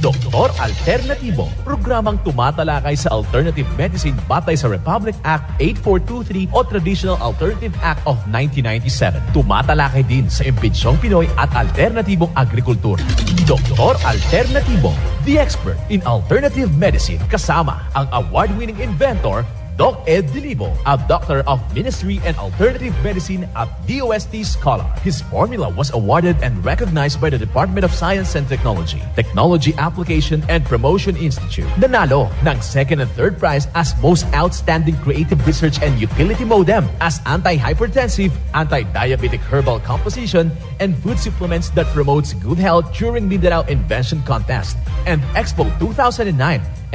Doktor Alternatibo, programang tumatalakay sa alternative medicine batay sa Republic Act 8423 o Traditional Alternative Act of 1997. Tumatalakay din sa impinsyong Pinoy at alternatibong agrikultura. Doktor Alternatibo, the expert in alternative medicine, kasama ang award-winning inventor Doc Ed Dilibo, a doctor of ministry and alternative medicine at DOST scholar. His formula was awarded and recognized by the Department of Science and Technology, Technology Application and Promotion Institute. Nanalo ng second and third prize as most outstanding creative research and utility modem, as anti-hypertensive, anti-diabetic herbal composition, and food supplements that promotes good health during Mindanao Invention Contest and Expo 2009,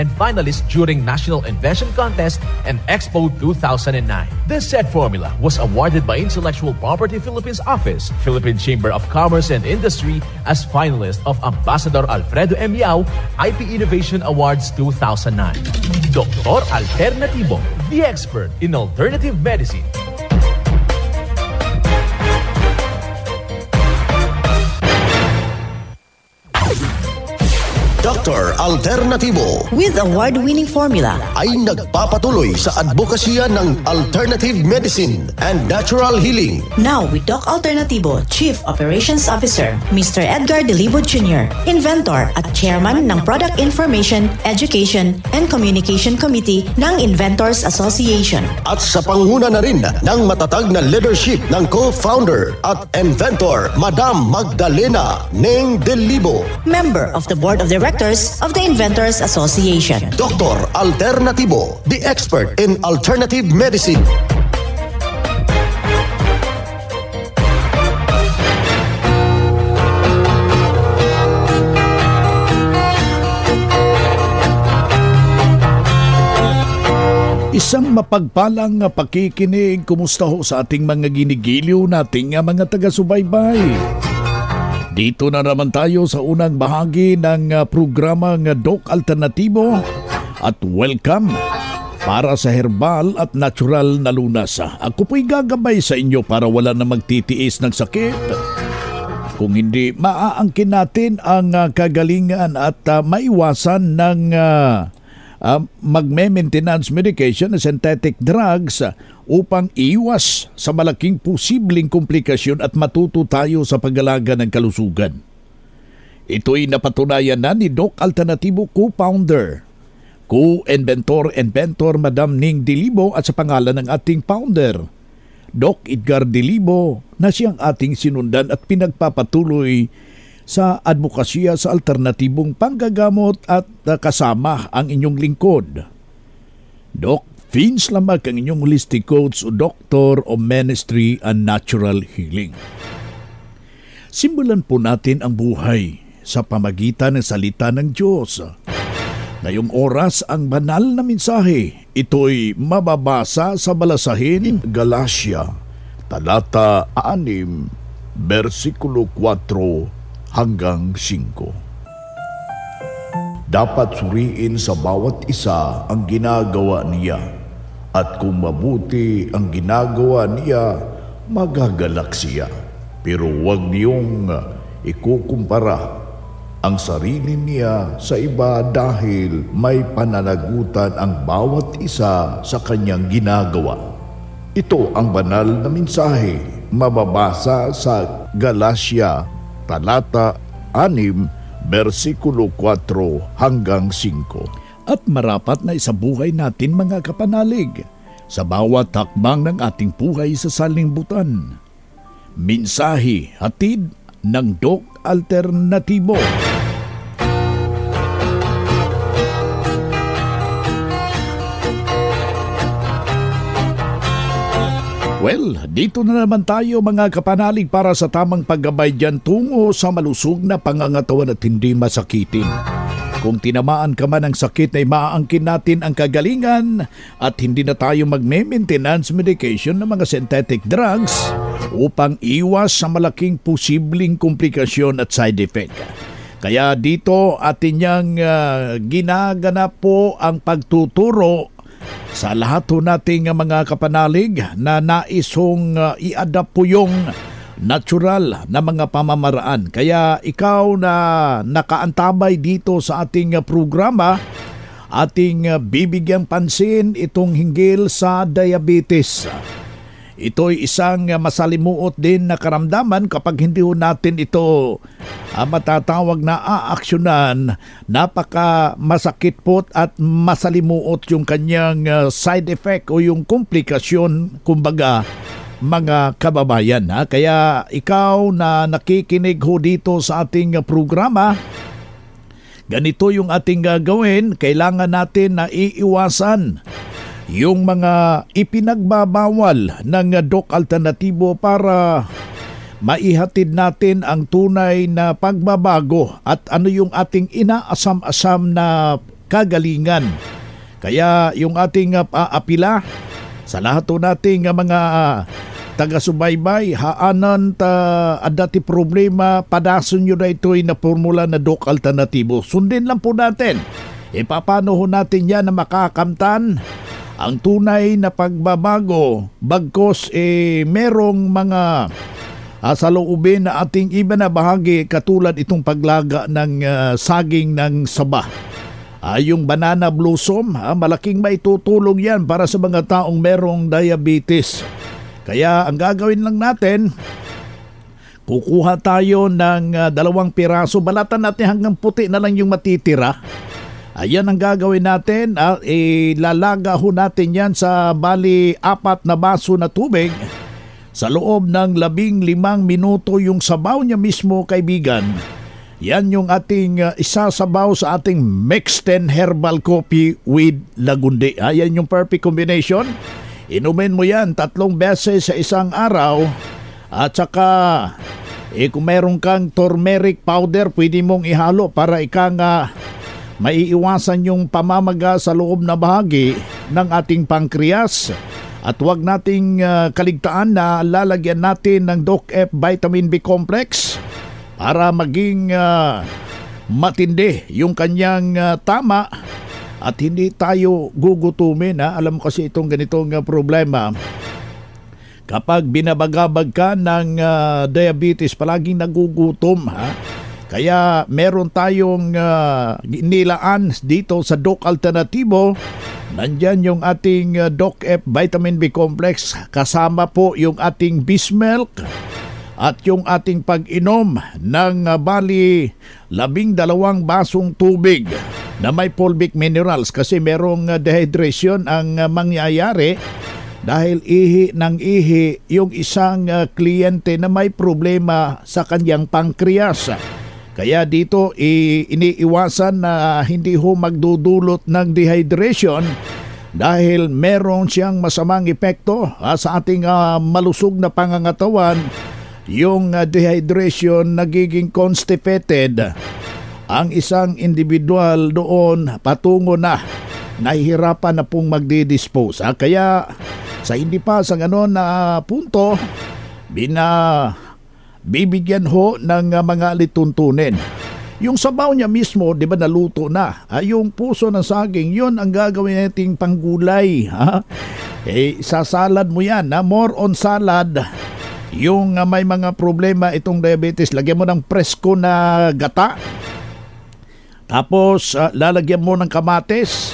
and finalist during National Invention Contest and Expo 2009. This said formula was awarded by Intellectual Property Philippines Office, Philippine Chamber of Commerce and Industry as finalist of Ambassador Alfredo M. Yao IP Innovation Awards 2009. Doktor Alternatibo, the expert in alternative medicine. Dr. Alternatibo with award-winning formula ay nagpapatuloy sa advokasya ng alternative medicine and natural healing. Now with Doc Alternatibo, Chief Operations Officer, Mr. Edgar Dilibo Jr., Inventor at Chairman ng Product Information, Education and Communication Committee ng Inventors Association. At sa panguna na rin ng matatag na leadership ng co-founder at inventor, Madam Magdalena Neng Dilibo, Member of the Board of Directors of the Inventors Association. Dr. Alternatibo, the expert in alternative medicine. Isang mapagpalang pakikinig, kumusta ho sa ating mga ginigiliw nating mga taga-subaybay. Dito na naman tayo sa unang bahagi ng programang Doc Alternatibo at welcome para sa herbal at natural na lunas. Ako po'y gagabay sa inyo para wala na magtitiis ng sakit. Kung hindi, maaangkin natin ang kagalingan at maiwasan ng magme-maintenance medication na synthetic drugs upang iwas sa malaking posibleng komplikasyon at matuto tayo sa pag-alaga ng kalusugan. Ito'y napatunayan na ni Doc Alternatibo co-founder, co-inventor Madam Ning Dilibo at sa pangalan ng ating founder, Doc Edgar Dilibo, na siyang ating sinundan at pinagpapatuloy sa advokasya sa alternatibong panggagamot at kasama ang inyong lingkod. Doc Vince Lamag, ang inyong holistic coach o Doctor of Ministry and Natural Healing. Simulan po natin ang buhay sa pamagitan ng salita ng Diyos. Ngayong oras ang banal na mensahe, ito'y mababasa sa balasahin Galacia, talata 6, versikulo 4 hanggang 5. Dapat suriin sa bawat isa ang ginagawa niya, at kung mabuti ang ginagawa niya, magagalak siya. Pero huwag niyong ikukumpara ang sarili niya sa iba dahil may pananagutan ang bawat isa sa kanyang ginagawa. Ito ang banal na mensahe, mababasa sa Galacia, talata 6, versikulo 4 hanggang 5. At marapat na isabuhay natin mga kapanalig sa bawat hakbang ng ating buhay sa sanlibutan. Mensahe hatid ng Doc Alternatibo. Well, dito na naman tayo mga kapanalig para sa tamang paggabay dyan tungo sa malusog na pangangatawan at hindi masakitin. Kung tinamaan ka man ng sakit ay maaangkin natin ang kagalingan at hindi na tayo magme-maintenance medication ng mga synthetic drugs upang iwas sa malaking posibleng komplikasyon at side effect. Kaya dito atin niyang ginaganap po ang pagtuturo sa lahat po nating mga kapanalig na naisong i-adapt po yung natural na mga pamamaraan. Kaya ikaw na nakaantabay dito sa ating programa, ating bibigyang pansin itong hinggil sa diabetes. Ito'y isang masalimuot din na karamdaman kapag hindi natin ito matatawag na aaksyonan. Napaka masakit po at masalimuot yung kanyang side effect o yung komplikasyon, kumbaga, mga kababayan. Kaya ikaw na nakikinig ho dito sa ating programa, ganito yung ating gagawin. Kailangan natin na iiwasan yung mga ipinagbabawal ng Doc Alternatibo para maihatid natin ang tunay na pagbabago at ano yung ating inaasam-asam na kagalingan. Kaya yung ating paapila sa lahat po nating mga taga-subaybay, haanan adati problema, padason nyo na ito'y na formula na Doc Alternatibo. Sundin lang po natin. Paano ho natin yan na makakamtan ang tunay na pagbabago bagkos merong mga saloobin na ating iba na bahagi katulad itong paglaga ng saging ng saba. Yung banana blossom, malaking maitutulong yan para sa mga taong merong diabetes. Kaya ang gagawin lang natin, kukuha tayo ng 2 piraso, balatan natin hanggang puti na lang yung matitira. Ayan ang gagawin natin, ilalaga ho natin yan sa bali 4 na baso na tubig. Sa loob ng 15 minuto yung sabaw niya mismo, kaibigan. Yan yung ating isasabaw sa ating mixed and herbal coffee with lagundi. Yan yung perfect combination. Inumin mo yan 3 beses sa isang araw. At saka kung meron kang turmeric powder, pwede mong ihalo para maiiwasan yung pamamaga sa loob na bahagi ng ating pankreas. At huwag nating kaligtaan na lalagyan natin ng Doc F Vitamin B Complex para maging matindi yung kanyang tama at hindi tayo gugutumin. Alam mo kasi itong ganitong problema. Kapag binabagabag ka ng diabetes, palaging nagugutom. Kaya meron tayong nilaan dito sa Doc Alternatibo. Nandyan yung ating Doc F Vitamin B Complex. Kasama po yung ating Bismilk at yung ating pag-inom ng bali 12 basong tubig na may fulvic minerals kasi merong dehydration ang mangyayari dahil ihi ng ihi yung isang kliyente na may problema sa kanyang pankreas. Kaya dito iniiwasan na hindi ho magdudulot ng dehydration dahil meron siyang masamang epekto sa ating malusog na pangangatawan. Yung dehydration, nagiging constipated ang isang individual doon patungo na nahihirapan na pong magdi-dispose. Kaya sa hindi pa sa ganon na punto, bibigyan ho ng mga lituntunin. Yung sabaw niya mismo, di ba naluto na? Yung puso ng saging, yun ang gagawin nating panggulay. Sasalad mo yan, more on salad. Yung may mga problema itong diabetes, lagyan mo ng presko na gata. Tapos lalagyan mo ng kamates.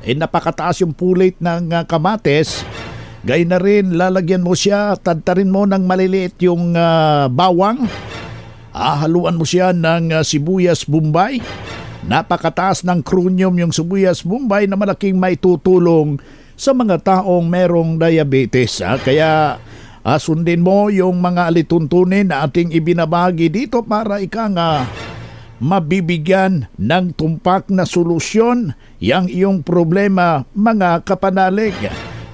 Napakataas yung pulit ng kamates. Gayun na rin, lalagyan mo siya, tadtarin mo ng maliliit yung bawang. Haluan mo siya ng sibuyas Bombay. Napakataas ng chromium yung sibuyas Bombay na malaking maitutulong sa mga taong merong diabetes. Kaya sundin mo yung mga alituntunin na ating ibinabagi dito para mabibigyan ng tumpak na solusyon yang iyong problema, mga kapanalig.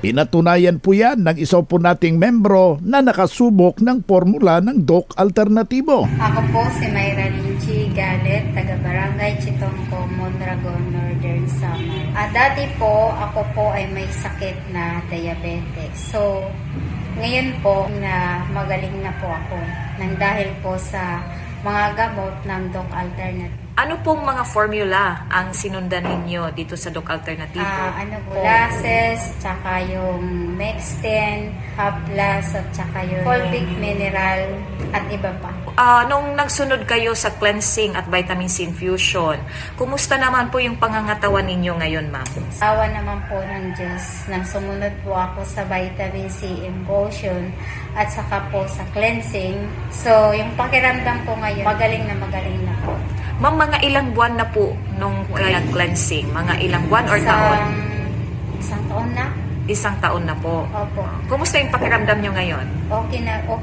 Pinatunayan po yan ng isa po nating membro na nakasubok ng formula ng Doc Alternatibo. Ako po si Mayra Linchi Galet, taga-barangay Chitongco, Mondragon, Northern Samar. Dati po, ako po ay may sakit na diabetes. So, ngayon po na magaling na po ako nang dahil po sa mga gamot ng Doc Alternativo. Ano pong mga formula ang sinundan ninyo dito sa Doc Alternativo? Molasses, tsaka yung Mexten, Haplas, at tsaka yung Fulvic Mineral, at iba pa. Nung nagsunod kayo sa cleansing at vitamin C infusion, kumusta naman po yung pangangatawan ninyo ngayon, ma'am? Awa naman po ng Diyos, nang sumunod po ako sa vitamin C infusion at saka po sa cleansing. So, yung pakiramdam ko ngayon, magaling na po. Ma'am, mga ilang buwan na po nung cleansing? Mga ilang buwan or taon? Isang taon na. Isang taon na po. Opo. Kumusta yung pakiramdam nyo ngayon? Okay na po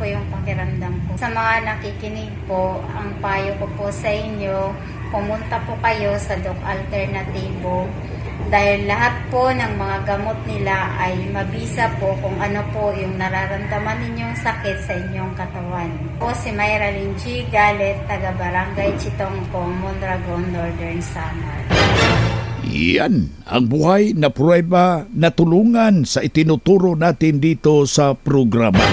yung pakiramdam ko. Sa mga nakikinig po, ang payo ko po sa inyo, pumunta po kayo sa Doc Alternativo dahil lahat po ng mga gamot nila ay mabisa po kung ano po yung nararamdaman ninyong sakit sa inyong katawan. Po si Mayra Linchi Galet, taga Barangay Chitongpong, Mondragon, Northern Samar. Yan ang buhay na pruweba na tulungan sa itinuturo natin dito sa programa.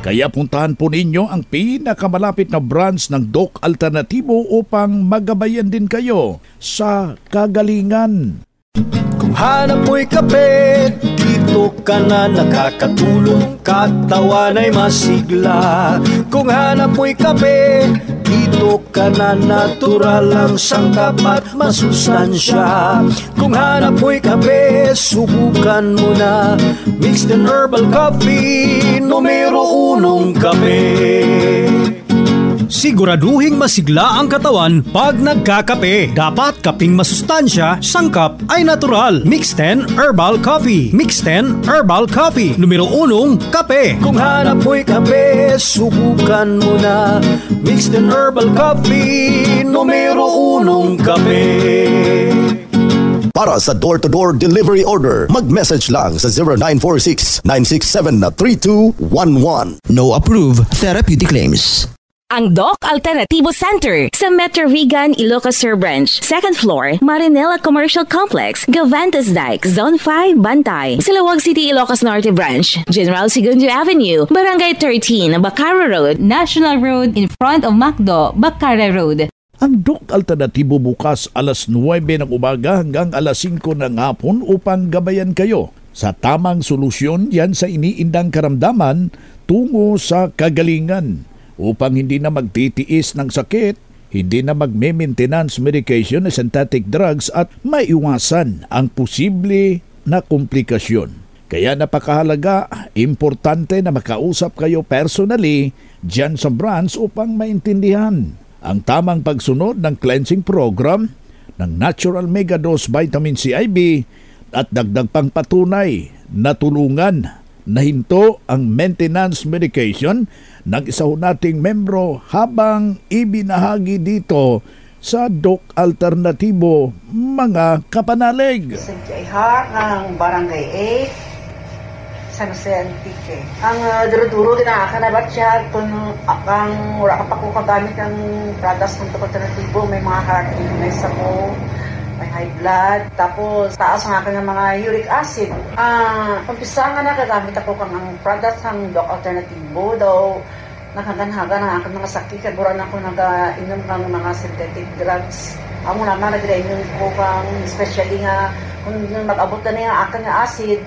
Kaya puntahan po ninyo ang pinakamalapit na branch ng Doc Alternativo upang magabayan din kayo sa kagalingan. Kung hanap mo'y kape, dito ka na nakakatulong, katawan ay masigla. Kung hanap mo'y kape, dito ka na natural ang sangkap at masustansya. Kung hanap mo'y kape, subukan mo na Mixten Herbal Coffee, numero 1 kape. Siguraduhing masigla ang katawan pag nagkakape. Dapat kaping masustansya, sangkap ay natural. Mixten Herbal Coffee. Mixten Herbal Coffee. Numero 1, kape. Kung hanap mo'y kape, subukan mo na Mixten Herbal Coffee. Numero 1, kape. Para sa door-to-door delivery order, mag-message lang sa 0946-967-3211. No approved therapeutic claims. Ang Doc Alternativo Center sa Metro Vigan, Ilocos Sur Branch, 2nd floor, Marinela Commercial Complex, Gavantas Dike, Zone 5, Bantay. Silawag City, Ilocos Norte Branch, General Segundo Avenue, Barangay 13, Bacara Road, National Road in front of Macdo, Bacara Road. Ang Doc Alternativo bukas alas 9 ng umaga hanggang alas 5 ng hapon upang gabayan kayo sa tamang solusyon yan sa iniindang karamdaman tungo sa kagalingan. Upang hindi na magtitiis ng sakit, hindi na magme-maintenance medication na synthetic drugs at maiwasan ang posible na komplikasyon. Kaya napakahalaga, importante na makausap kayo personally dyan sa branch upang maintindihan ang tamang pagsunod ng cleansing program ng Natural Mega Dose Vitamin C IV at dagdag pang patunay na tulungan na hinto ang maintenance medication ng isa nating membro habang ibinahagi dito sa Doc Alternativo, mga kapanalig. Santiago ng Barangay 8, San Jose Antique. Ang duro-duro ginaakan na ba siya kung ang wala ka pa kung kagamit ng products ng Doc Alternativo, may mga heart illness ako, may high blood, tapos taas ng akin ng mga uric acid. Pampisa nga nakagamit ako kang products ng Doc Alternativo, daw nakaganhaga ng aking mga sakit, kaguran ako nag-inom kang mga synthetic drugs. Amo naman nag-inom ko kang, especially nga, kung mag-abot na yung aking acid,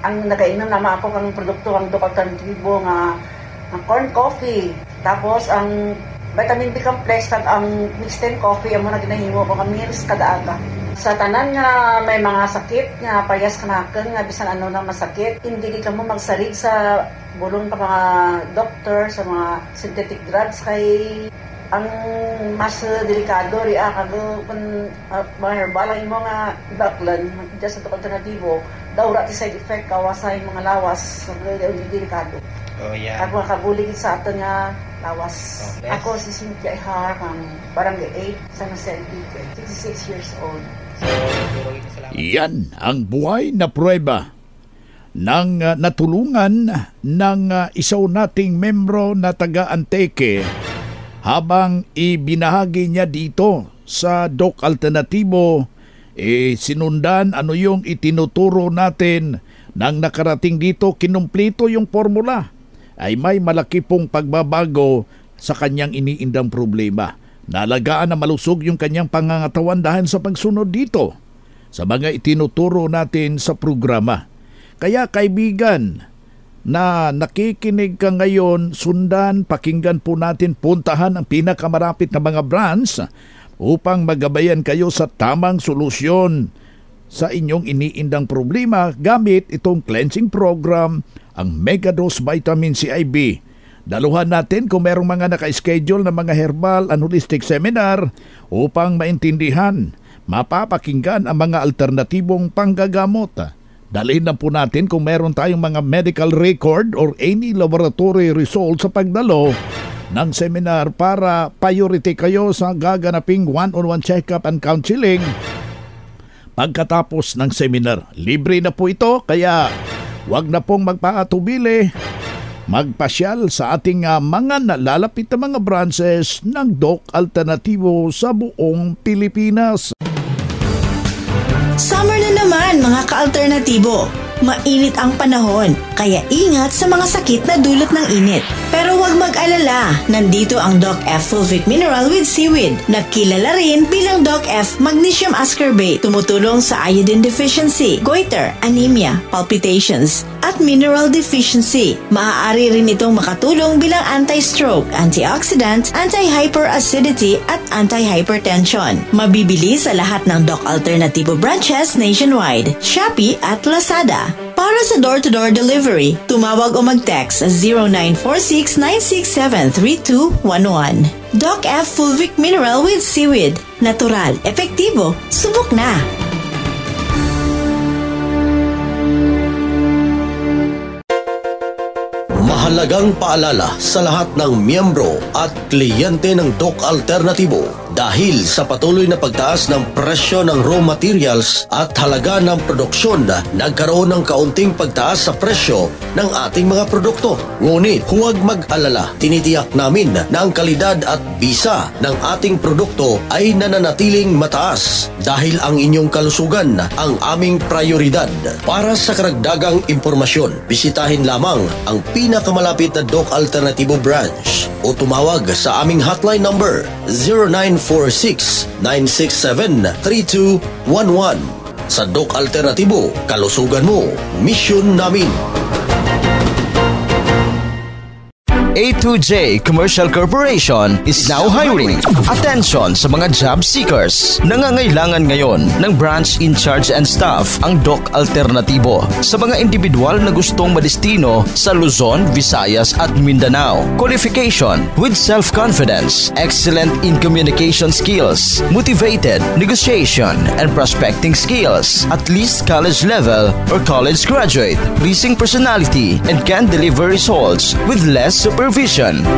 ang nag-inom naman ako kang produkto ng Doc Alternativo nga corn coffee. Tapos ang vitamin B complex at ang Mixten coffee, amo na ginahimo ko kang meals kada aga. Sa tanan nga may mga sakit nga parehas kanaken nga bisan ano na masakit, hindi ka mo magsarig sa bulong pa mga doktor sa mga synthetic drugs kay ang mas delikado ri kago kun mga herbal ang imo nga baklan just sa alternatibo daw ra side effect kawasay mga lawas so delikado. Oh yeah. Ako kabulig sa ato nga lawas. Ako si Cynthia Ihar kang Barangay 8 San Jose Antique, 66 years old. Yan ang buhay na pruweba ng natulungan ng isaw nating membro na taga-Antique habang ibinahagi niya dito sa Doc Alternativo, sinundan ano yung itinuturo natin nang nakarating dito, kinumplito yung formula, ay may malaki pong pagbabago sa kanyang iniindang problema. Nalagaan na malusog yung kanyang pangangatawan dahil sa pagsunod dito sa mga itinuturo natin sa programa. Kaya kaibigan na nakikinig ka ngayon, sundan, pakinggan po natin, puntahan ang pinakamarapit na mga branch upang magabayan kayo sa tamang solusyon sa inyong iniindang problema gamit itong cleansing program, ang Megadose Vitamin CIB. Daluhan natin kung merong mga naka-schedule na mga herbal and holistic seminar upang maintindihan, mapapakinggan ang mga alternatibong panggagamot. Dalhin na po natin kung meron tayong mga medical record or any laboratory result sa pagdalo ng seminar para priority kayo sa gaganaping one-on-one check-up and counseling pagkatapos ng seminar. Libre na po ito, kaya wag na pong magpaatubili. Magpasyal sa ating mga nalalapit na mga branches ng Doc Alternativo sa buong Pilipinas. Summer na naman mga ka-alternatibo. Mainit ang panahon, kaya ingat sa mga sakit na dulot ng init. Pero huwag mag-alala, nandito ang Doc F Fulvic Mineral with Seaweed, na kilala rin bilang Doc F Magnesium Ascorbate. Tumutulong sa iodine deficiency, goiter, anemia, palpitations, at mineral deficiency. Maaari rin itong makatulong bilang anti-stroke, antioxidant, anti-hyperacidity, at anti-hypertension. Mabibili sa lahat ng Doc Alternativo branches nationwide, Shopee at Lazada. Para sa door-to-door delivery, tumawag o mag-text sa 0946-967-3211. Doc F Fulvic Mineral with Seaweed. Natural, epektibo, subok na! Mahalagang paalala sa lahat ng miyembro at kliyente ng Doc Alternativo. Dahil sa patuloy na pagtaas ng presyo ng raw materials at halaga ng produksyon, nagkaroon ng kaunting pagtaas sa presyo ng ating mga produkto. Ngunit huwag mag-alala, tinitiyak namin na ang kalidad at bisa ng ating produkto ay nananatiling mataas dahil ang inyong kalusugan ang aming prioridad. Para sa karagdagang impormasyon, bisitahin lamang ang pinakamalapit na Doc Alternativo branch o tumawag sa aming hotline number 0946-967-3211. Sa Doc Alternativo, kalusugan mo, misyon namin. A2J Commercial Corporation is now hiring. Attention sa mga job seekers. Nangangailangan ngayon ng branch in charge and staff ang Doc Alternativo sa mga individual na gustong madestino sa Luzon, Visayas at Mindanao. Qualification with self-confidence, excellent in communication skills, motivated, negotiation and prospecting skills, at least college level or college graduate, pleasing personality and can deliver results with less supervision.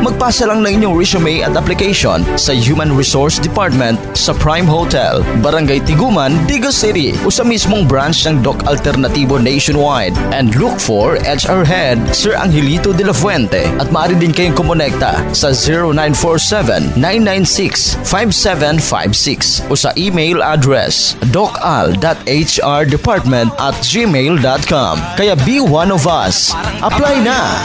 Magpasa lang ng inyong resume at application sa Human Resource Department sa Prime Hotel, Barangay Tiguman, Digos City o sa mismong branch ng Doc Alternativo nationwide. And look for HR Head Sir Angelito de la Fuente, at maaari din kayong kumonekta sa 0947-996-5756 o sa email address docal.hrdepartment@gmail.com. Kaya be one of us. Apply na!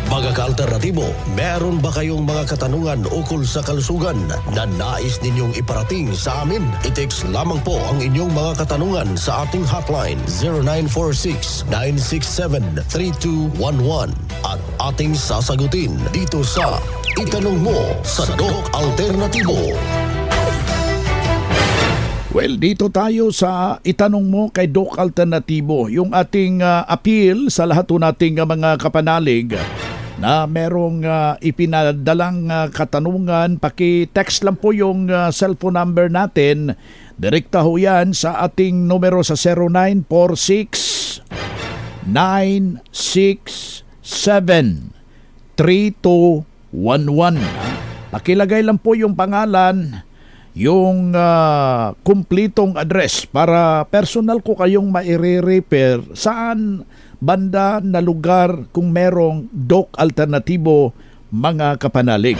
Mga ka-alternatibo, meron ba kayong mga katanungan ukol sa kalusugan na nais ninyong iparating sa amin? I-text lamang po ang inyong mga katanungan sa ating hotline 0946-967-3211 at ating sasagutin dito sa Itanong Mo sa Doc Alternativo. Well, dito tayo sa Itanong Mo kay Doc Alternativo. Yung ating appeal sa lahat nating mga kapanalig na merong ipinadalang katanungan, paki-text lang po yung cellphone number natin. Direkta ho yan sa ating numero sa 0946-967-3211. Pakilagay lang po yung pangalan, yung kumplitong address para personal ko kayong maire-refer saan banda na lugar kung merong Doc Alternativo, mga kapanalig.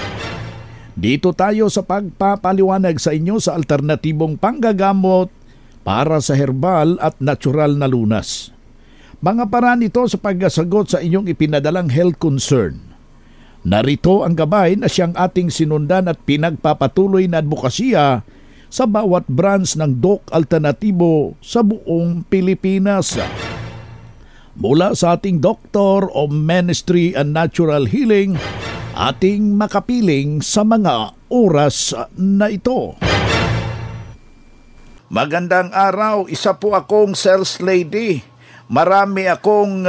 Dito tayo sa pagpapaliwanag sa inyo sa alternatibong panggagamot para sa herbal at natural na lunas. Mga paraan ito sa pagsagot sa inyong ipinadalang health concern. Narito ang gabay na siyang ating sinundan at pinagpapatuloy na advokasya sa bawat branch ng Doc Alternatibo sa buong Pilipinas. Mula sa ating Doctor of Ministry and Natural Healing, ating makapiling sa mga oras na ito. Magandang araw, isa po akong sales lady. Marami akong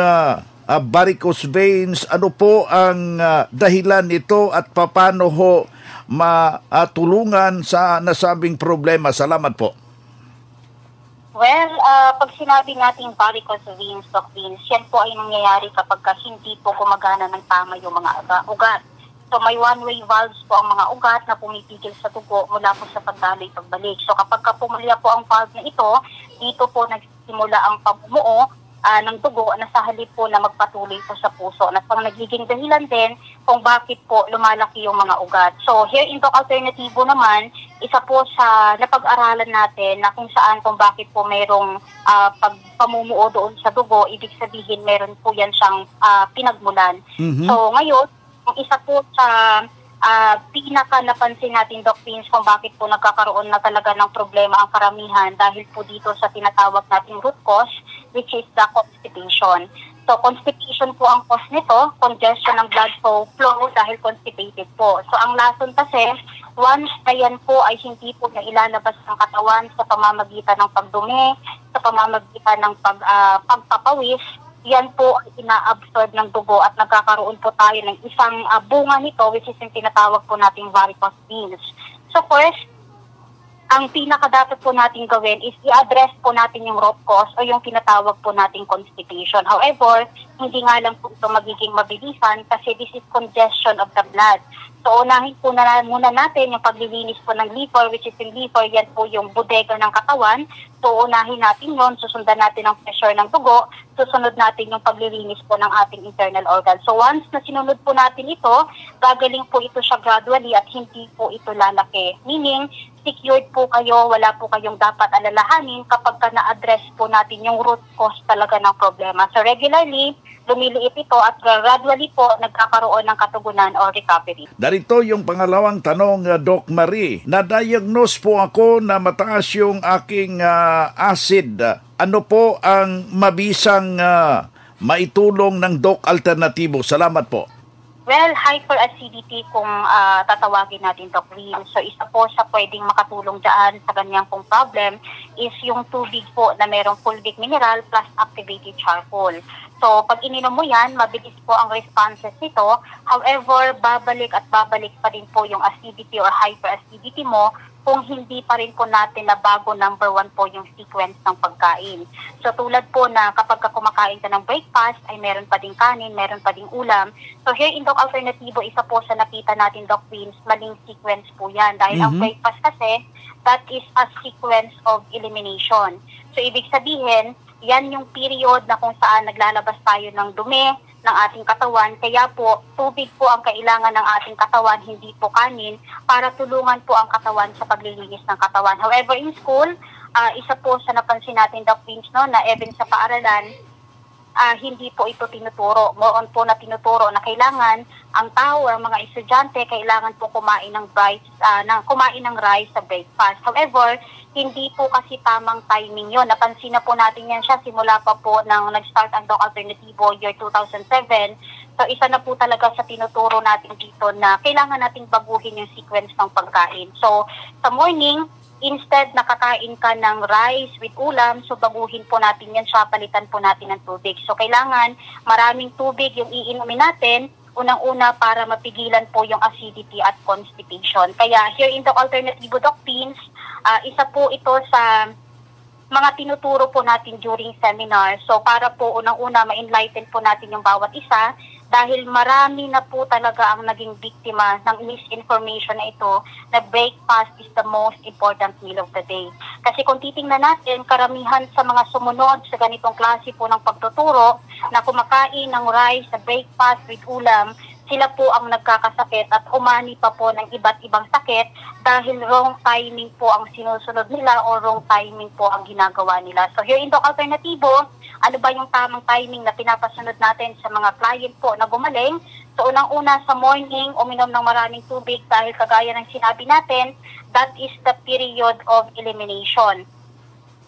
varicose veins. Ano po ang dahilan nito at paano ho matulungan sa nasabing problema? Salamat po. Well, pag sinabi natin varicose veins, Doc Vince, yan po ay nangyayari kapag hindi po gumagana ng tama yung mga ugat. So may one-way valves po ang mga ugat na pumipigil sa dugo mula po sa pagdaloy pagbalik. So kapag pumulya po ang valve na ito, dito po nagsimula ang pagmumuo ng dugo na sa halip po na magpatuloy po sa puso. At pang nagiging dahilan din kung bakit po lumalaki yung mga ugat. So here in Doc Alternatibo naman, isa po sa napag-aralan natin na kung saan kung bakit po mayroong pagpamumuo doon sa dugo, ibig sabihin meron po yan siyang pinagmulan. So ngayon, ang isa po sa pinaka napansin natin, Doc Vince, kung bakit po nagkakaroon na talaga ng problema ang karamihan dahil po dito sa tinatawag nating root cause, which is the constipation. So constipation po ang cause nito, congestion ng blood flow dahil constipated po. So ang lason kasi, once na yan po ay hindi po na ilalabas ng katawan sa pamamagitan ng pagdumi, sa pamamagitan ng pagpapawis, yan po ay ina-absorb ng dugo at nagkakaroon po tayo ng isang bunga nito, which is yung tinatawag po nating varicose veins. So first, ang pinakadapat po natin gawin is i-address po natin yung root cause o yung tinatawag po nating constipation. However, hindi nga lang po ito magiging mabilisan kasi this is congestion of the blood. So unahin po muna natin yung paglilinis po ng liver, which is yung liver, yan po yung bodega ng katawan. So unahin natin yun, susundan natin ang pressure ng dugo, susunod natin yung paglilinis po ng ating internal organ. So once na sinunod po natin ito, gagaling po ito siya gradually at hindi po ito lalaki. Meaning, secured po kayo, wala po kayong dapat alalahanin kapag na-address po natin yung root cause talaga ng problema. So regularly, lumiliit ito at gradually po nagkakaroon ng katugunan o recovery. Darito yung pangalawang tanong, Doc Marie. Na-diagnose po ako na mataas yung aking acid. Ano po ang mabisang maitulong ng Doc Alternatibo? Salamat po. Well, hyperacidity kung tatawagin natin, Doc Rin. So isa po sa pwedeng makatulong dyan sa ganyang pong problem is yung tubig po na merong fulvic mineral plus activated charcoal. So pag ininom mo yan, mabilis po ang responses nito. However, babalik at babalik pa rin po yung acidity or hyperacidity mo kung hindi pa rin po natin na bago number 1 po yung sequence ng pagkain. So tulad po na kapag kumakain ka ng breakfast, ay meron pa ding kanin, meron pa ding ulam. So here in Doc Alternatibo, isa po sa nakita natin, Doc Vince, maling sequence po yan. Dahil ang breakfast kasi, that is a sequence of elimination. So ibig sabihin, yan yung period na kung saan naglalabas tayo ng dumi ng ating katawan. Kaya po, tubig po ang kailangan ng ating katawan, hindi po kanin, para tulungan po ang katawan sa paglilinis ng katawan. However, in school, isa po sa napansin natin, Doc Vince, no, na even sa paaralan, hindi po ito tinuturo. More on po na tinuturo na kailangan ang tao or mga estudyante kailangan po kumain ng rice sa breakfast. However, hindi po kasi tamang timing yon. Napansin na po natin yan siya simula pa po nang nag-start ang Doc Alternatibo year 2007. So isa na po talaga sa tinuturo natin dito na kailangan nating baguhin yung sequence ng pagkain. So sa morning, instead nakakain ka ng rice with ulam, so baguhin po natin yan siya, palitan po natin ng tubig. So kailangan maraming tubig yung iinumin natin, unang-una para mapigilan po yung acidity at constipation. Kaya here in Doc Alternatibo, Doc Pins, isa po ito sa mga tinuturo po natin during seminar. So para po unang-una ma-enlighten po natin yung bawat isa dahil marami na po talaga ang naging biktima ng misinformation na ito na breakfast is the most important meal of the day. Kasi kung titingnan natin, karamihan sa mga sumunod sa ganitong klase po ng pagtuturo na kumakain ng rice sa breakfast with ulam, sila po ang nagkakasakit at umani pa po ng iba't ibang sakit dahil wrong timing po ang sinusunod nila o wrong timing po ang ginagawa nila. So here in Doc Alternatibo, ano ba yung tamang timing na pinapasunod natin sa mga client po na gumaling? So So unang-una sa morning, uminom ng maraming tubig dahil kagaya ng sinabi natin, that is the period of elimination.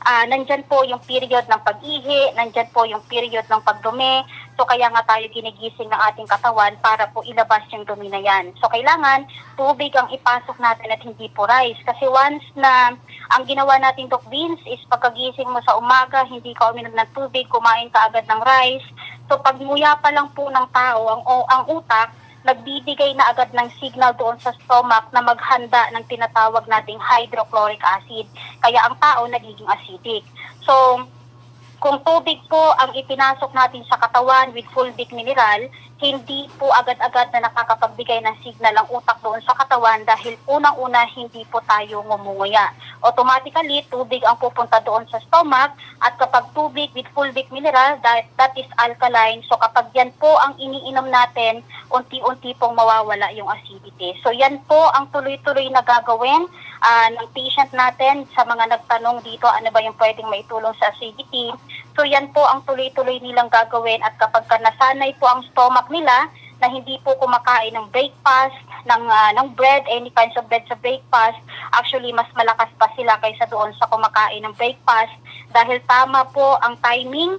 Nandyan po yung period ng pag-ihi, nandyan po yung period ng pagdumi. So kaya nga tayo ginigising ng ating katawan para po ilabas yung dumi na yan. So kailangan tubig ang ipasok natin at hindi po rice. Kasi once na ang ginawa natin, Doc Vince, is pagkagising mo sa umaga, hindi ka uminom ng tubig, kumain ka agad ng rice. So pagmuya pa lang po ng tao, ang utak, nagbibigay na agad ng signal doon sa stomach na maghanda ng tinatawag nating hydrochloric acid. Kaya ang tao nagiging acidic. So, kung tubig po ang ipinasok natin sa katawan with fulvic mineral, hindi po agad-agad na nakakapagbigay ng signal ang utak doon sa katawan dahil unang-una hindi po tayo ngumunguya. Automatically, tubig ang pupunta doon sa stomach at kapag tubig with fulvic mineral, that is alkaline. So kapag yan po ang iniinom natin, unti-unti pong mawawala yung acidity. So yan po ang tuloy-tuloy na gagawin ng patient natin sa mga nagtanong dito, ano ba yung pwedeng maitulong sa acidity. So yan po ang tuloy-tuloy nilang gagawin at kapag nasanay po ang stomach nila na hindi po kumakain ng breakfast, ng bread, any kinds of bread sa breakfast, actually mas malakas pa sila kaysa doon sa kumakain ng breakfast dahil tama po ang timing,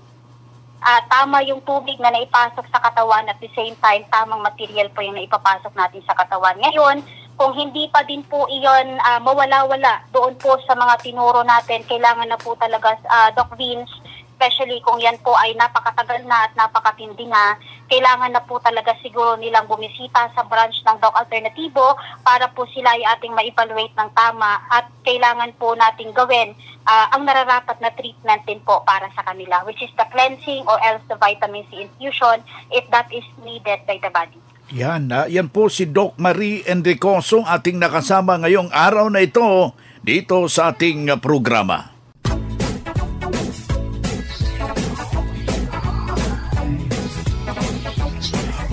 tama yung tubig na naipasok sa katawan at the same time, tamang material po yung naipapasok natin sa katawan. Ngayon, kung hindi pa din po iyon mawala-wala doon po sa mga tinuro natin, kailangan na po talaga, Doc Vince, especially kung yan po ay napakatagal na at napakatindi na, kailangan na po talaga siguro nilang bumisita sa branch ng Doc Alternativo para po sila ay ating ma-evaluate ng tama at kailangan po nating gawin ang nararapat na treatment din po para sa kanila, which is the cleansing or else the vitamin C infusion if that is needed by the body. Yan po si Doc Marie Enricoso, ating nakasama ngayong araw na ito dito sa ating programa.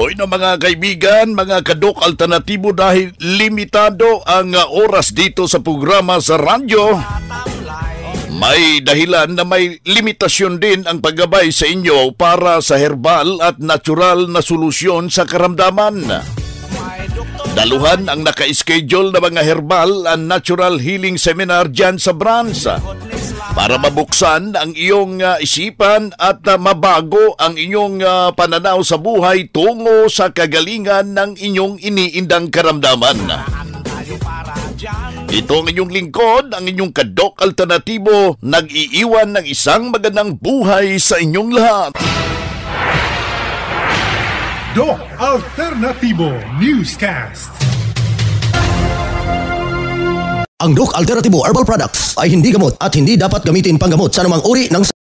Hoy na mga kaibigan, mga ka-Doc Alternatibo, dahil limitado ang oras dito sa programa sa radyo, may dahilan na may limitasyon din ang paggabay sa inyo para sa herbal at natural na solusyon sa karamdaman. Daluhan ang naka-schedule na mga herbal and natural healing seminar dyan sa branch para mabuksan ang iyong isipan at mabago ang inyong pananaw sa buhay tungo sa kagalingan ng inyong iniindang karamdaman. Ito ang inyong lingkod, ang inyong ka-Doc Alternatibo, nag-iiwan ng isang magandang buhay sa inyong lahat. Doc Alternativo Newscast. Ang Doc Alternativo Herbal Products ay hindi gamot at hindi dapat gamitin panggamot sa anumang uri ng